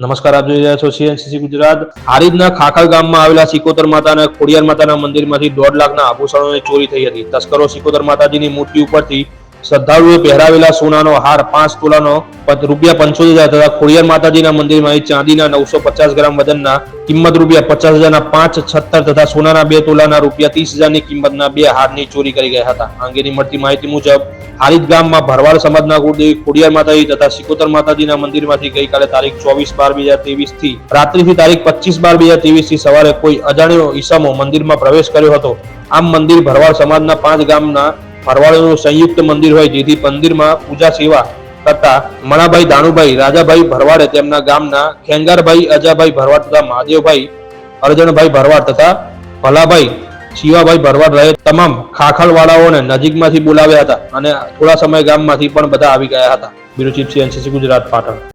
નમસ્કાર, આપ જોઈ રહ્યા છો સીએનસીસી ગુજરાત। હારીજના ખાખલ ગામમાં આવેલા સિકોતર માતા અને ખોડિયાર માતાના મંદિરમાંથી 1.5 લાખના આભૂષણોની ચોરી થઈ હતી। તસ્કરો સિકોતર માતાજીની મૂર્તિ ઉપરથી શ્રદ્ધાળુઓએ પહેરાવેલા સોનાનો હાર 5 તોલાનો ₹75,000 તથા ખોડિયાર માતાજીના મંદિરમાંથી ચાંદીના 950 ગ્રામ વજનના કિંમત ₹50,000ના 5 છત્તર તથા સોનાના 2 તોલાના ₹30,000ની કિંમતના 2 હારની ચોરી કરી ગયા હતા। આ અંગેની મળતી માહિતી મુજબ હારીજ ગામમાં ભરવાડ સમાજના કુળદેવી ખોડિયાર માતાજી તથા સિકોતર માતાજીના મંદિરમાંથી ગઈકાલે તારીખ 24/12/2023 થી રાત્રિથી તારીખ 25/12/2023 થી સવારે કોઈ અજાણ્યો ઈસમો મંદિરમાં પ્રવેશ કર્યો હતો। આમ મંદિર ભરવાડ સમાજના 5 ગામના ભરવાડોનું સંયુક્ત મંદિર હોય, જેથી મંદિરમાં પૂજા સેવા કરતા મણાભાઈ દાનુભાઈ રાજાભાઈ ભરવાડે તેમના ગામના ખેંગારભાઈ અજાભાઈ ભરવાડ તથા મહાદેવભાઈ અરજણભાઈ ભરવાડ તથા ભલાભાઈ શિવાભાઈ ભરવાડ રહે તમામ ખાખલવાળાઓને નજીકમાંથી બોલાવ્યા હતા અને થોડા સમય ગામમાંથી પણ બધા આવી ગયા હતા। Bureau chief CNCC Gujarat, Patan.